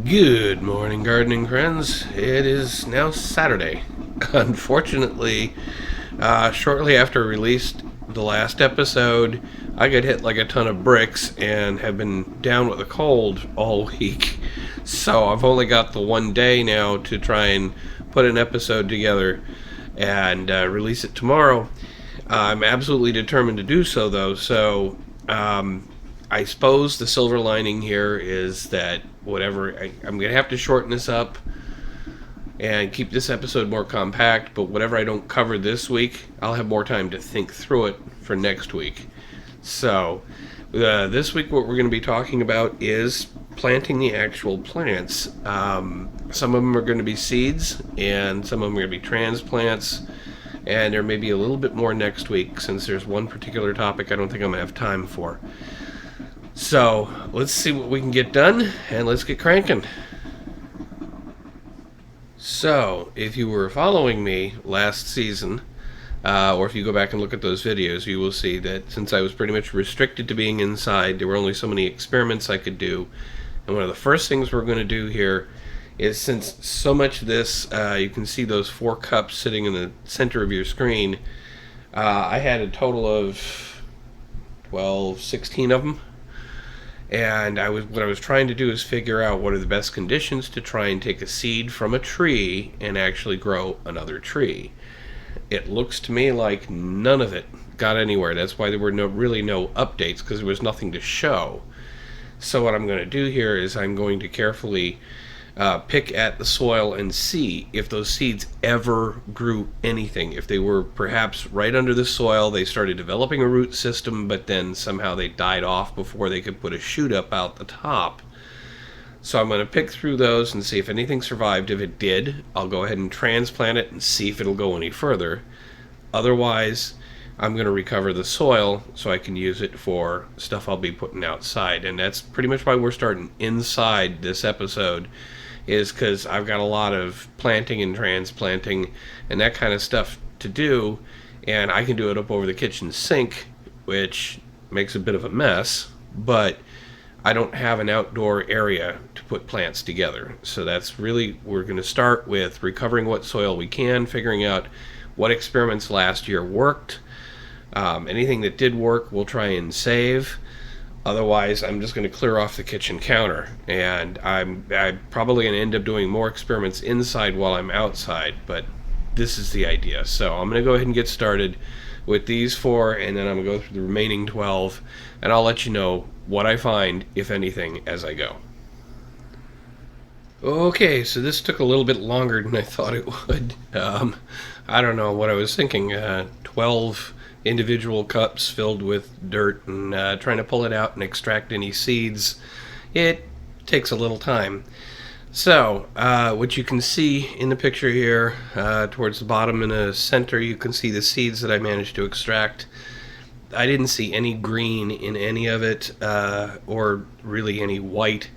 Good morning, gardening friends. It is now Saturday. Unfortunately, shortly after I released the last episode, I got hit like a ton of bricks and have been down with a cold all week. So I've only got the one day now to try and put an episode together and release it tomorrow. I'm absolutely determined to do so, though. I suppose the silver lining here is that I'm going to have to shorten this up and keep this episode more compact, but whatever I don't cover this week, I'll have more time to think through it for next week. So, this week what we're going to be talking about is planting the actual plants. Some of them are going to be seeds, and some of them are going to be transplants, and there may be a little bit more next week since there's one particular topic I don't think I'm going to have time for. So, let's see what we can get done, and let's get cranking. So, if you were following me last season, or if you go back and look at those videos, you will see that since I was pretty much restricted to being inside, there were only so many experiments I could do. And one of the first things we're going to do here is, since so much of this, you can see those 4 cups sitting in the center of your screen, I had a total of, 16 of them. And what I was trying to do is figure out what are the best conditions to try and take a seed from a tree and actually grow another tree. It looks to me like none of it got anywhere. That's why there were really no updates, because there was nothing to show. So what I'm going to do here is I'm going to carefully pick at the soil and see if those seeds ever grew anything. If they were perhaps right under the soil, they started developing a root system, but then somehow they died off before they could put a shoot up out the top. So I'm going to pick through those and see if anything survived. If it did, I'll go ahead and transplant it and see if it'll go any further. Otherwise, I'm going to recover the soil so I can use it for stuff I'll be putting outside. And that's pretty much why we're starting inside this episode, is because I've got a lot of planting and transplanting and that kind of stuff to do, and I can do it up over the kitchen sink, which makes a bit of a mess, but I don't have an outdoor area to put plants together. So that's really, we're going to start with recovering what soil we can, figuring out what experiments last year worked. Anything that did work, we'll try and save. Otherwise, I'm just going to clear off the kitchen counter, and I'm probably going to end up doing more experiments inside while I'm outside, but this is the idea. So I'm going to go ahead and get started with these 4, and then I'm going to go through the remaining 12, and I'll let you know what I find, if anything, as I go. Okay, so this took a little bit longer than I thought it would. I don't know what I was thinking. 12 individual cups filled with dirt and trying to pull it out and extract any seeds. It takes a little time. So, what you can see in the picture here, towards the bottom in the center, you can see the seeds that I managed to extract. I didn't see any green in any of it, or really any white.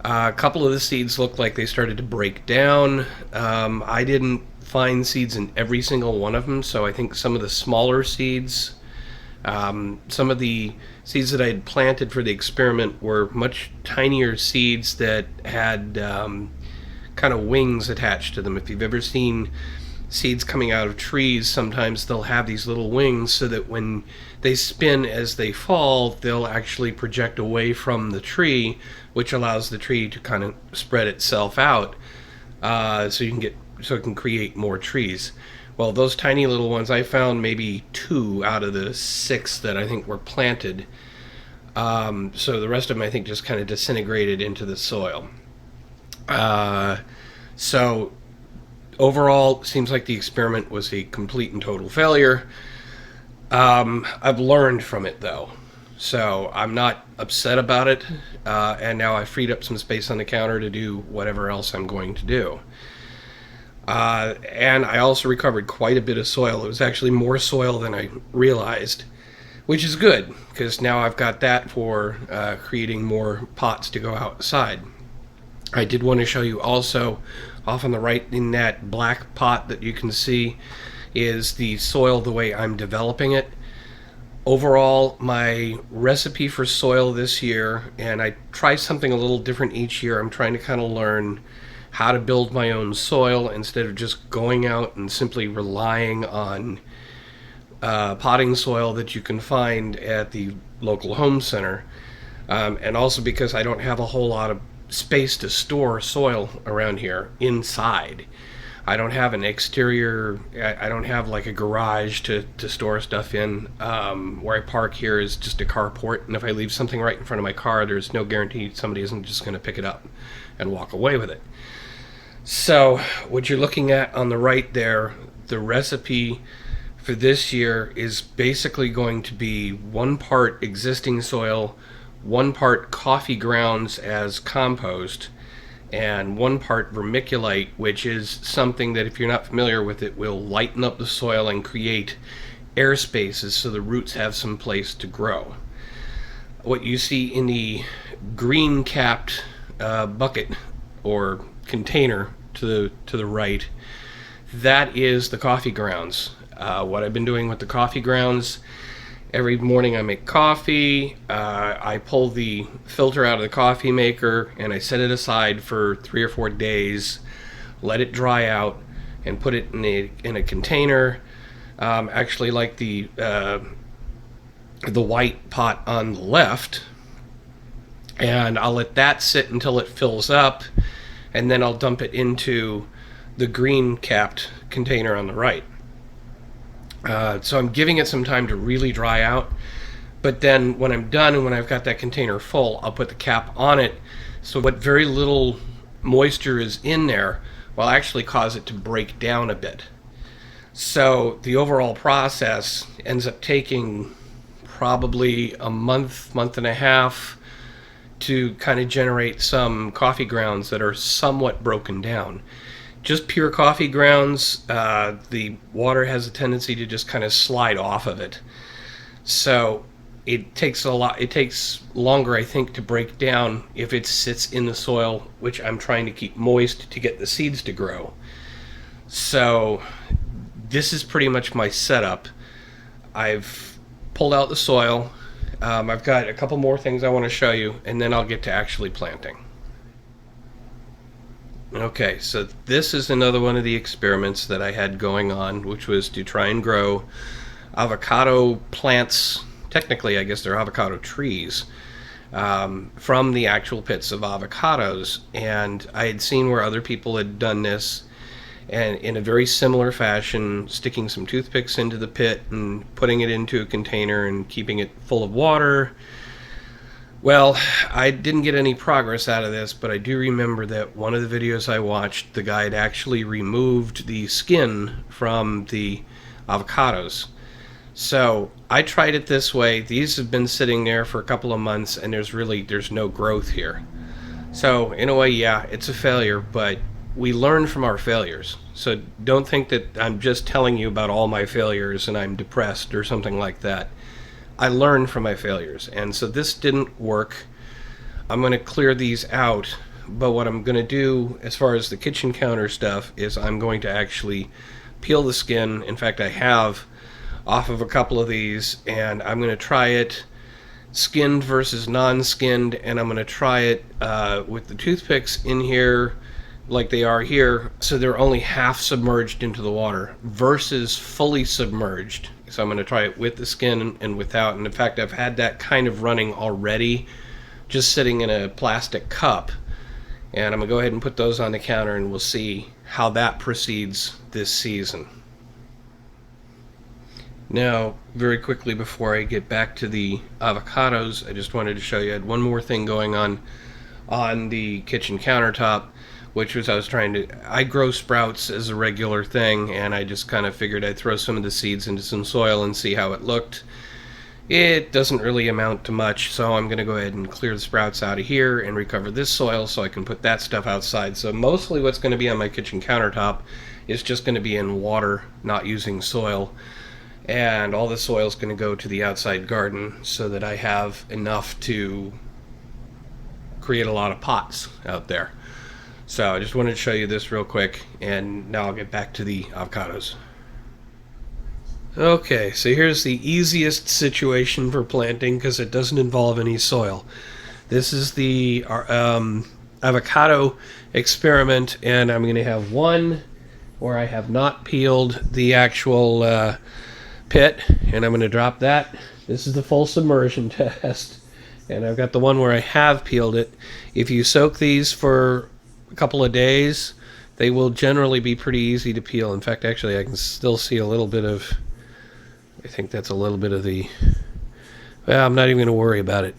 A couple of the seeds looked like they started to break down. I didn't find seeds in every single one of them, so I think some of the smaller seeds, some of the seeds that I had planted for the experiment were much tinier seeds that had kind of wings attached to them. If you've ever seen seeds coming out of trees, sometimes they'll have these little wings so that when they spin as they fall, they'll actually project away from the tree, which allows the tree to kind of spread itself out, so it can create more trees. Well, those tiny little ones, I found maybe 2 out of the 6 that I think were planted. So the rest of them, I think, just kind of disintegrated into the soil. So overall, seems like the experiment was a complete and total failure. I've learned from it, though, so I'm not upset about it. And now I freed up some space on the counter to do whatever else I'm going to do. And I also recovered quite a bit of soil. It was actually more soil than I realized, which is good, because now I've got that for creating more pots to go outside. I did want to show you also, off on the right in that black pot that you can see, is the soil the way I'm developing it. Overall, my recipe for soil this year, and I try something a little different each year. I'm trying to kind of learn how to build my own soil instead of just going out and simply relying on potting soil that you can find at the local home center. And also because I don't have a whole lot of space to store soil around here inside. I don't have an exterior, I don't have like a garage to store stuff in. Where I park here is just a carport, and if I leave something right in front of my car, there's no guarantee somebody isn't just going to pick it up and walk away with it. So, what you're looking at on the right there, the recipe for this year is basically going to be 1 part existing soil, 1 part coffee grounds as compost, and 1 part vermiculite, which is something that, if you're not familiar with it, will lighten up the soil and create air spaces so the roots have some place to grow. What you see in the green capped bucket or container to the right, that is the coffee grounds. What I've been doing with the coffee grounds, every morning I make coffee, I pull the filter out of the coffee maker and I set it aside for 3 or 4 days, let it dry out, and put it in a container, actually like the white pot on the left, and I'll let that sit until it fills up, and then I'll dump it into the green capped container on the right. So I'm giving it some time to really dry out, but then when I'm done and when I've got that container full, I'll put the cap on it, so what very little moisture is in there will actually cause it to break down a bit. So the overall process ends up taking probably a month, month and a half to kind of generate some coffee grounds that are somewhat broken down. Just pure coffee grounds, the water has a tendency to just kind of slide off of it. So it takes longer, I think, to break down if it sits in the soil, which I'm trying to keep moist to get the seeds to grow. So this is pretty much my setup. I've pulled out the soil. I've got a couple more things I want to show you, and then I'll get to actually planting. Okay, so this is another one of the experiments that I had going on, which was to try and grow avocado plants. Technically, I guess they're avocado trees, from the actual pits of avocados. And I had seen where other people had done this, and in a very similar fashion, sticking some toothpicks into the pit and putting it into a container and keeping it full of water. Well, I didn't get any progress out of this, but I do remember that one of the videos I watched, the guy had actually removed the skin from the avocados. So I tried it this way. These have been sitting there for a couple of months, and there's no growth here. So in a way, yeah, it's a failure, but we learn from our failures. So don't think that I'm just telling you about all my failures and I'm depressed or something like that. I learned from my failures, and so this didn't work. I'm going to clear these out, but what I'm going to do as far as the kitchen counter stuff is I'm going to actually peel the skin. In fact, I have off of a couple of these, and I'm going to try it skinned versus non-skinned, and I'm going to try it with the toothpicks in here like they are here, so they're only half submerged into the water versus fully submerged. So I'm going to try it with the skin and without. And in fact, I've had that kind of running already, just sitting in a plastic cup. And I'm going to go ahead and put those on the counter, and we'll see how that proceeds this season. Now, very quickly before I get back to the avocados, I just wanted to show you I had one more thing going on the kitchen countertop, which was I grow sprouts as a regular thing, and I just kind of figured I'd throw some of the seeds into some soil and see how it looked. It doesn't really amount to much, so I'm going to go ahead and clear the sprouts out of here and recover this soil so I can put that stuff outside. So mostly what's going to be on my kitchen countertop is just going to be in water, not using soil. And all the soil is going to go to the outside garden so that I have enough to create a lot of pots out there. So I just wanted to show you this real quick, and now I'll get back to the avocados. Okay, so here's the easiest situation for planting because it doesn't involve any soil. This is the avocado experiment, and I'm going to have one where I have not peeled the actual pit, and I'm going to drop that. This is the full submersion test, and I've got the one where I have peeled it. If you soak these for a couple of days, they will generally be pretty easy to peel. In fact, actually, I can still see a little bit of, I think that's a little bit of the, well, I'm not even going to worry about it.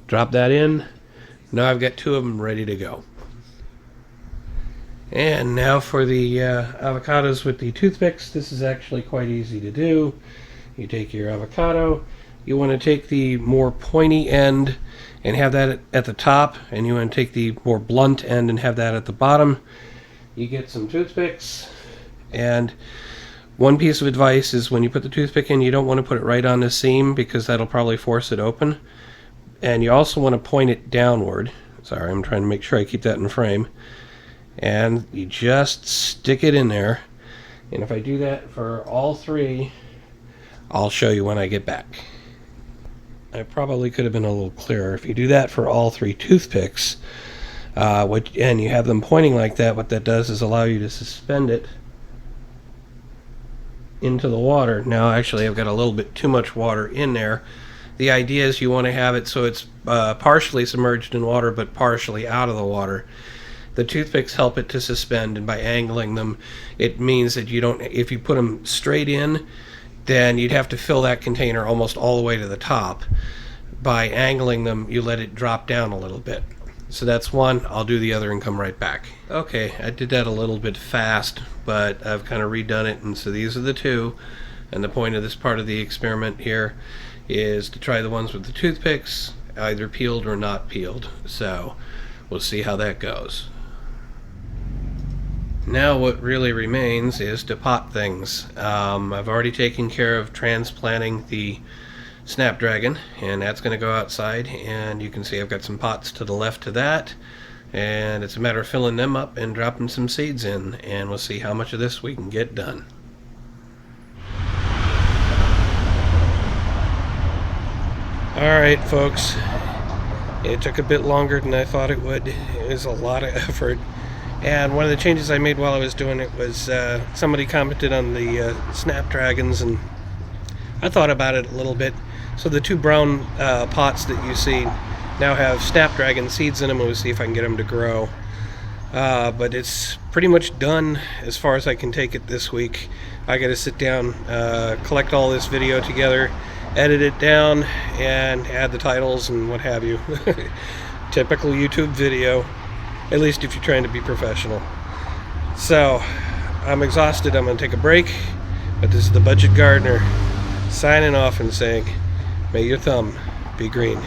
Drop that in. Now I've got two of them ready to go. And now for the avocados with the toothpicks. This is actually quite easy to do. You take your avocado, you want to take the more pointy end and have that at the top, and you want to take the more blunt end and have that at the bottom. You get some toothpicks, and one piece of advice is when you put the toothpick in, you don't want to put it right on the seam because that'll probably force it open. And you also want to point it downward. Sorry, I'm trying to make sure I keep that in frame. And you just stick it in there. And if I do that for all three, I'll show you when I get back. I probably could have been a little clearer. If you do that for all three toothpicks, and you have them pointing like that, what that does is allow you to suspend it into the water. Now actually I've got a little bit too much water in there. The idea is you want to have it so it's partially submerged in water but partially out of the water. The toothpicks help it to suspend, and by angling them, it means that you don't, if you put them straight in, then you'd have to fill that container almost all the way to the top. By angling them, you let it drop down a little bit. So that's one. I'll do the other and come right back. Okay, I did that a little bit fast, but I've kind of redone it, and so these are the two. And the point of this part of the experiment here is to try the ones with the toothpicks, either peeled or not peeled. So we'll see how that goes. Now what really remains is to pot things. I've already taken care of transplanting the Snapdragon, and that's going to go outside, and you can see I've got some pots to the left of that, and it's a matter of filling them up and dropping some seeds in, and we'll see how much of this we can get done. Alright folks, it took a bit longer than I thought it would. It was a lot of effort, and one of the changes I made while I was doing it was somebody commented on the Snapdragons, and I thought about it a little bit. So the two brown pots that you see now have Snapdragon seeds in them, and we'll see if I can get them to grow. But it's pretty much done as far as I can take it this week. I got to sit down, collect all this video together, edit it down, and add the titles and what have you. Typical YouTube video, at least if you're trying to be professional. So I'm exhausted. I'm going to take a break, but this is the Budget Gardener signing off and saying, may your thumb be green.